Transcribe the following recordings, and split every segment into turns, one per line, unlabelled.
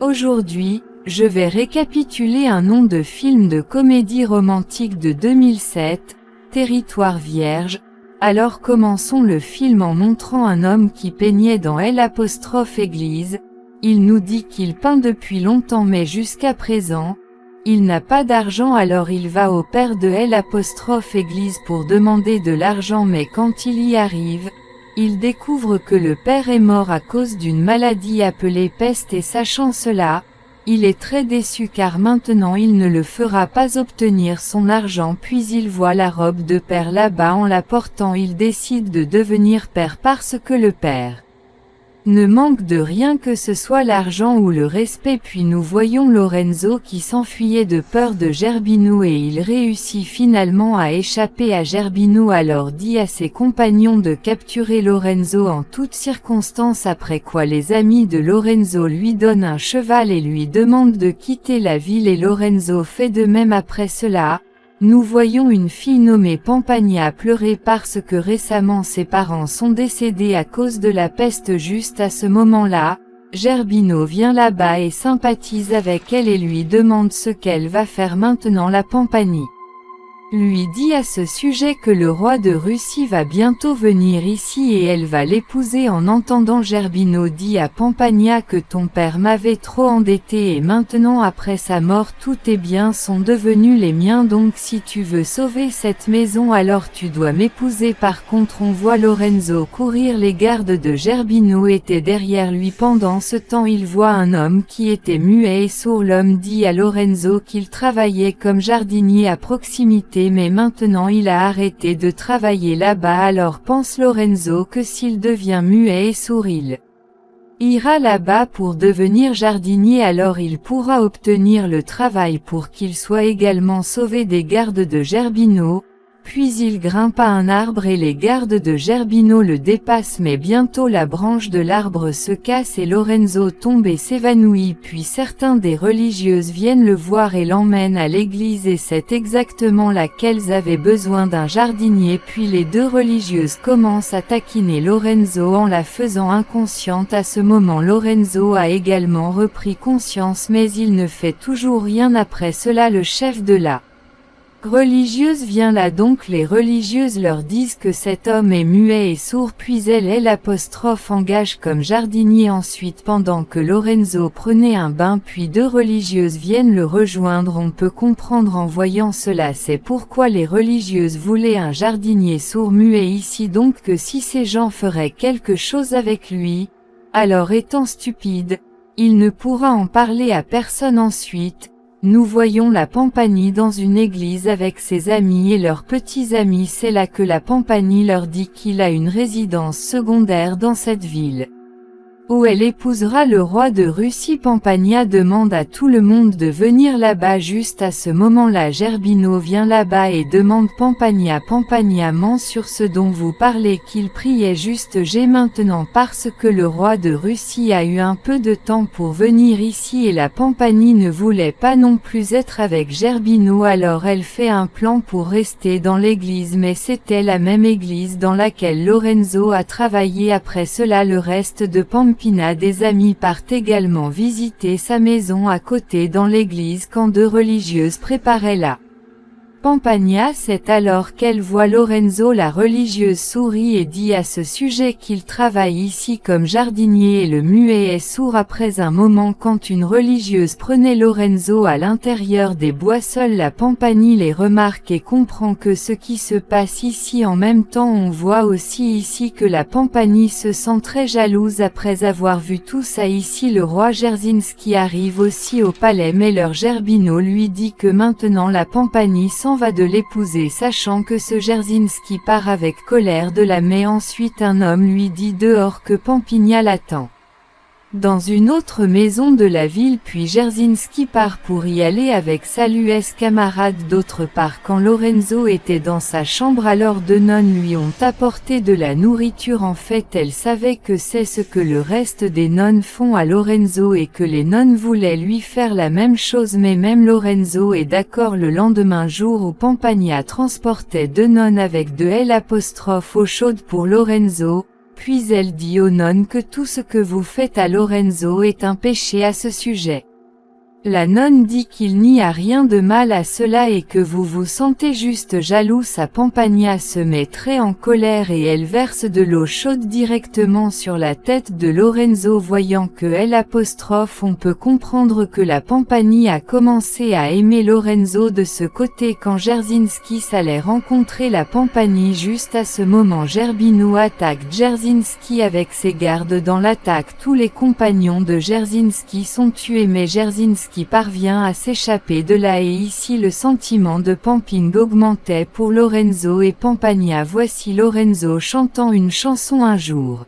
Aujourd'hui, je vais récapituler un nom de film de comédie romantique de 2007, Territoire vierge. Alors commençons le film en montrant un homme qui peignait dans L''église. Il nous dit qu'il peint depuis longtemps mais jusqu'à présent, il n'a pas d'argent, alors il va au père de L''église pour demander de l'argent, mais quand il y arrive, il découvre que le père est mort à cause d'une maladie appelée peste, et sachant cela, il est très déçu car maintenant il ne le fera pas obtenir son argent. Puis il voit la robe de père là-bas, en la portant il décide de devenir père parce que le père ne manque de rien, que ce soit l'argent ou le respect. Puis nous voyons Lorenzo qui s'enfuyait de peur de Gerbino et il réussit finalement à échapper à Gerbino, alors dit à ses compagnons de capturer Lorenzo en toutes circonstances, après quoi les amis de Lorenzo lui donnent un cheval et lui demandent de quitter la ville et Lorenzo fait de même. Après cela, nous voyons une fille nommée Pampagna pleurer parce que récemment ses parents sont décédés à cause de la peste. Juste à ce moment-là, Gerbino vient là-bas et sympathise avec elle et lui demande ce qu'elle va faire maintenant. La Pampagna lui dit à ce sujet que le roi de Russie va bientôt venir ici et elle va l'épouser. En entendant, Gerbino dit à Pampagna que ton père m'avait trop endetté et maintenant après sa mort tous tes biens sont devenus les miens, donc si tu veux sauver cette maison alors tu dois m'épouser. Par contre on voit Lorenzo courir, les gardes de Gerbino étaient derrière lui. Pendant ce temps il voit un homme qui était muet et sourd. L'homme dit à Lorenzo qu'il travaillait comme jardinier à proximité, mais maintenant il a arrêté de travailler là-bas. Alors pense Lorenzo que s'il devient muet et sourd, il ira là-bas pour devenir jardinier, alors il pourra obtenir le travail pour qu'il soit également sauvé des gardes de Gerbino. Puis il grimpe à un arbre et les gardes de Gerbino le dépassent, mais bientôt la branche de l'arbre se casse et Lorenzo tombe et s'évanouit. Puis certains des religieuses viennent le voir et l'emmènent à l'église, et c'est exactement là qu'elles avaient besoin d'un jardinier. Puis les deux religieuses commencent à taquiner Lorenzo en la faisant inconsciente. À ce moment Lorenzo a également repris conscience, mais il ne fait toujours rien. Après cela le chef de la religieuse vient là, donc les religieuses leur disent que cet homme est muet et sourd, puis elle engage comme jardinier. Ensuite, pendant que Lorenzo prenait un bain, puis deux religieuses viennent le rejoindre. On peut comprendre en voyant cela c'est pourquoi les religieuses voulaient un jardinier sourd muet ici, donc que si ces gens feraient quelque chose avec lui, alors étant stupide, il ne pourra en parler à personne. Ensuite, nous voyons la Pampagna dans une église avec ses amis et leurs petits amis. C'est là que la Pampagna leur dit qu'il a une résidence secondaire dans cette ville, où elle épousera le roi de Russie. Pampagna demande à tout le monde de venir là-bas. Juste à ce moment-là Gerbino vient là-bas et demande Pampagna. Pampagna ment sur ce dont vous parlez, qu'il priait juste maintenant parce que le roi de Russie a eu un peu de temps pour venir ici et la Pampagna ne voulait pas non plus être avec Gerbino, alors elle fait un plan pour rester dans l'église, mais c'était la même église dans laquelle Lorenzo a travaillé. Après cela le reste de Pampina des amis partent également visiter sa maison à côté dans l'église quand deux religieuses préparaient la Pampagna. C'est alors qu'elle voit Lorenzo. La religieuse sourit et dit à ce sujet qu'il travaille ici comme jardinier et le muet est sourd. Après un moment, quand une religieuse prenait Lorenzo à l'intérieur des bois, seule la Pampagna les remarque et comprend que ce qui se passe ici. En même temps on voit aussi ici que la Pampagna se sent très jalouse après avoir vu tout ça ici. Le roi Jerzinski arrive aussi au palais, mais leur Gerbino lui dit que maintenant la Pampagna va de l'épouser, sachant que ce Jerzinski part avec colère de là. Mais ensuite un homme lui dit dehors que Pampigna l'attend dans une autre maison de la ville, puis Jerzinski part pour y aller avec sa camarade. D'autre part, quand Lorenzo était dans sa chambre, alors deux nonnes lui ont apporté de la nourriture. En fait elles savaient que c'est ce que le reste des nonnes font à Lorenzo et que les nonnes voulaient lui faire la même chose, mais même Lorenzo est d'accord. Le lendemain, jour où Pampagna transportait deux nonnes avec de L' eau chaude pour Lorenzo, puis elle dit aux nonnes que tout ce que vous faites à Lorenzo est un péché à ce sujet. La nonne dit qu'il n'y a rien de mal à cela et que vous vous sentez juste jaloux. Sa Pampagna se met très en colère et elle verse de l'eau chaude directement sur la tête de Lorenzo. Voyant que on peut comprendre que la Pampagnie a commencé à aimer Lorenzo de ce côté quand Jerzynski s'allait rencontrer la Pampagnie. Juste à ce moment Zerbino attaque Jerzynski avec ses gardes. Dans l'attaque tous les compagnons de Jerzynski sont tués mais Jerzynski qui parvient à s'échapper de là et ici le sentiment de camping augmentait pour Lorenzo et Pampagna. Voici Lorenzo chantant une chanson un jour.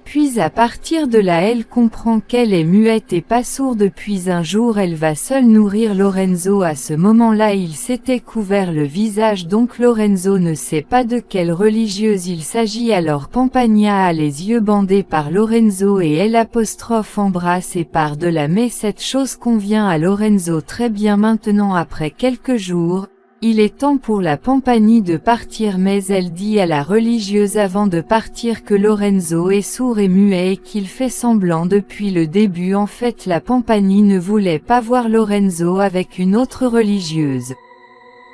Puis à partir de là elle comprend qu'elle est muette et pas sourde. Puis un jour elle va seule nourrir Lorenzo. À ce moment-là il s'était couvert le visage donc Lorenzo ne sait pas de quelle religieuse il s'agit. Alors Pampagna a les yeux bandés par Lorenzo et elle embrasse et part de là mais cette chose convient à Lorenzo très bien. Maintenant après quelques jours, il est temps pour la Pampagnie de partir mais elle dit à la religieuse avant de partir que Lorenzo est sourd et muet et qu'il fait semblant depuis le début. En fait la Pampagnie ne voulait pas voir Lorenzo avec une autre religieuse.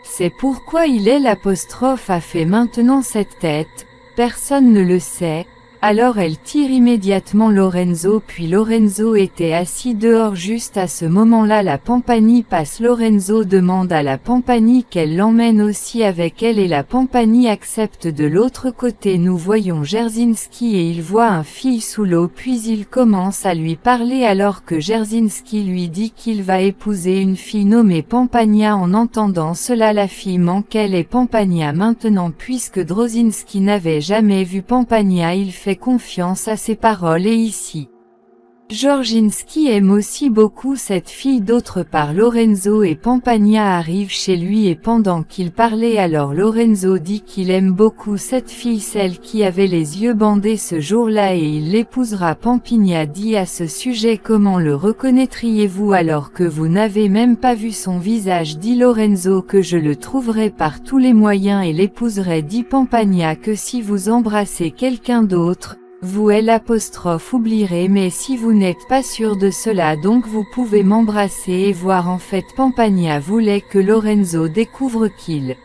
C'est pourquoi il est a fait maintenant cette tête, personne ne le sait. Alors elle tire immédiatement Lorenzo puis Lorenzo était assis dehors. Juste à ce moment-là la Pampagnie passe. Lorenzo demande à la Pampagnie qu'elle l'emmène aussi avec elle et la Pampagnie accepte. De l'autre côté nous voyons Jerzynski et il voit un fille sous l'eau puis il commence à lui parler alors que Jerzynski lui dit qu'il va épouser une fille nommée Pampagna. En entendant cela la fille manque elle et Pampagna maintenant puisque Drozinski n'avait jamais vu Pampagna il fait confiance à ses paroles et ici. Jerzynski aime aussi beaucoup cette fille. D'autre part Lorenzo et Pampagna arrivent chez lui et pendant qu'il parlait alors Lorenzo dit qu'il aime beaucoup cette fille, celle qui avait les yeux bandés ce jour-là et il l'épousera. Pampagna dit à ce sujet comment le reconnaîtriez-vous alors que vous n'avez même pas vu son visage? Dit Lorenzo que je le trouverai par tous les moyens et l'épouserai. Dit Pampagna que si vous embrassez quelqu'un d'autre, vous oublierez mais si vous n'êtes pas sûr de cela donc vous pouvez m'embrasser et voir. En fait Pampagna voulait que Lorenzo découvre qu'il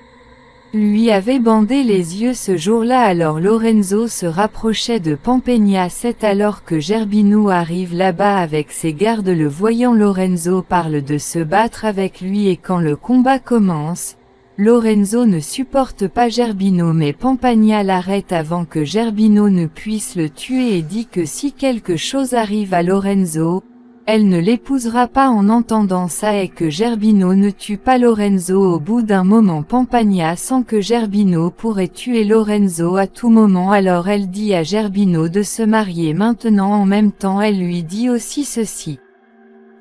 lui avait bandé les yeux ce jour-là. Alors Lorenzo se rapprochait de Pampagna. C'est alors que Zerbino arrive là-bas avec ses gardes. Le voyant Lorenzo parle de se battre avec lui et quand le combat commence, Lorenzo ne supporte pas Zerbino mais Pampagna l'arrête avant que Zerbino ne puisse le tuer et dit que si quelque chose arrive à Lorenzo, elle ne l'épousera pas. En entendant ça et que Zerbino ne tue pas Lorenzo au bout d'un moment Pampagna sent que Zerbino pourrait tuer Lorenzo à tout moment. Alors elle dit à Zerbino de se marier maintenant. En même temps elle lui dit aussi ceci,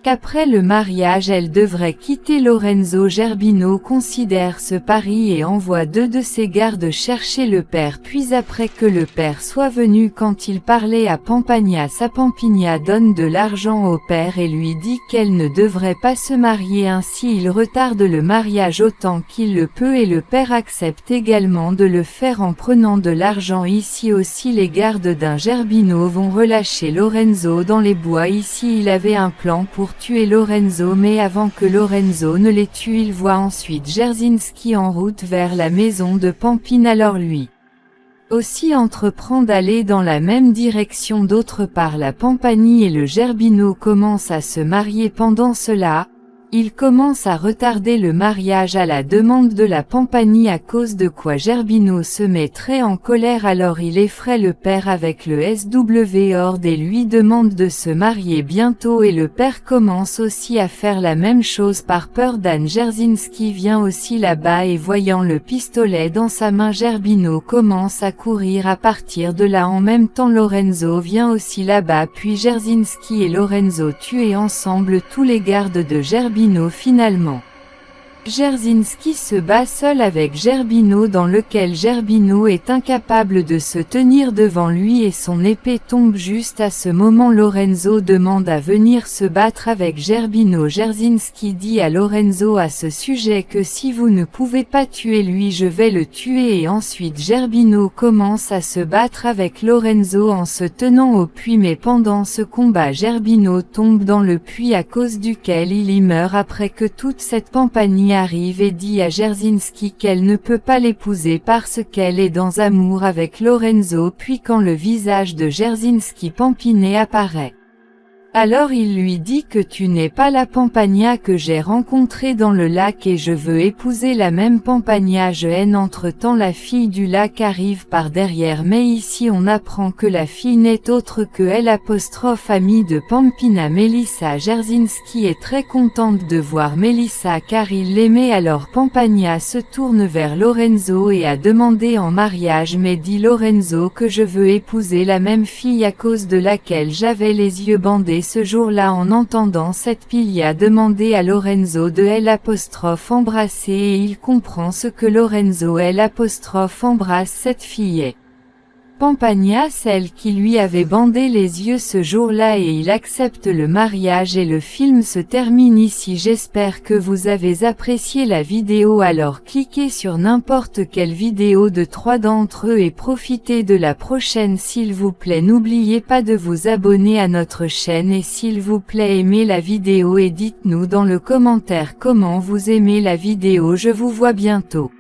qu'après le mariage elle devrait quitter Lorenzo. Zerbino considère ce pari et envoie 2 de ses gardes chercher le père. Puis après que le père soit venu quand il parlait à Pampagna, sa Pampagna donne de l'argent au père et lui dit qu'elle ne devrait pas se marier ainsi il retarde le mariage autant qu'il le peut et le père accepte également de le faire en prenant de l'argent. Ici aussi les gardes d'un Zerbino vont relâcher Lorenzo dans les bois. Ici il avait un plan pour tuer Lorenzo mais avant que Lorenzo ne les tue il voit ensuite Jerzynski en route vers la maison de Pampine. Alors lui aussi entreprend d'aller dans la même direction. D'autre part la Pampagnie et le Zerbino commencent à se marier. Pendant cela, il commence à retarder le mariage à la demande de la Pampagnie à cause de quoi Zerbino se met très en colère. Alors il effraie le père avec le SW-Horde et lui demande de se marier bientôt et le père commence aussi à faire la même chose par peur d'Anne. Jerzynski vient aussi là-bas et voyant le pistolet dans sa main Zerbino commence à courir. À partir de là en même temps Lorenzo vient aussi là-bas puis Jerzynski et Lorenzo tuent ensemble tous les gardes de Zerbino. Finalement, Jarzynski se bat seul avec Gerbino dans lequel Gerbino est incapable de se tenir devant lui et son épée tombe juste à ce moment. Lorenzo demande à venir se battre avec Gerbino. Jarzynski dit à Lorenzo à ce sujet que si vous ne pouvez pas tuer lui je vais le tuer, et ensuite Gerbino commence à se battre avec Lorenzo en se tenant au puits, mais pendant ce combat Gerbino tombe dans le puits à cause duquel il y meurt après que toute cette compagnie arrive et dit à Jarzynski qu'elle ne peut pas l'épouser parce qu'elle est dans amour avec Lorenzo. Puis quand le visage de Jarzynski Pampinée apparaît, alors il lui dit que tu n'es pas la Pampagna que j'ai rencontrée dans le lac et je veux épouser la même Pampagna. Je haine. Entre-temps la fille du lac arrive par derrière, mais ici on apprend que la fille n'est autre que amie de Pampina, Melissa. Jarzynski est très contente de voir Melissa car il l'aimait. Alors Pampagna se tourne vers Lorenzo et a demandé en mariage, mais dit Lorenzo que je veux épouser la même fille à cause de laquelle j'avais les yeux bandés ce jour-là. En entendant cette, Pili a demandé à Lorenzo de l'embrasser et il comprend ce que Lorenzo embrasse cette fille. Pampagna, celle qui lui avait bandé les yeux ce jour-là, et il accepte le mariage et le film se termine ici. J'espère que vous avez apprécié la vidéo, alors cliquez sur n'importe quelle vidéo de 3 d'entre eux et profitez de la prochaine s'il vous plaît. N'oubliez pas de vous abonner à notre chaîne et s'il vous plaît aimez la vidéo et dites-nous dans le commentaire comment vous aimez la vidéo. Je vous vois bientôt.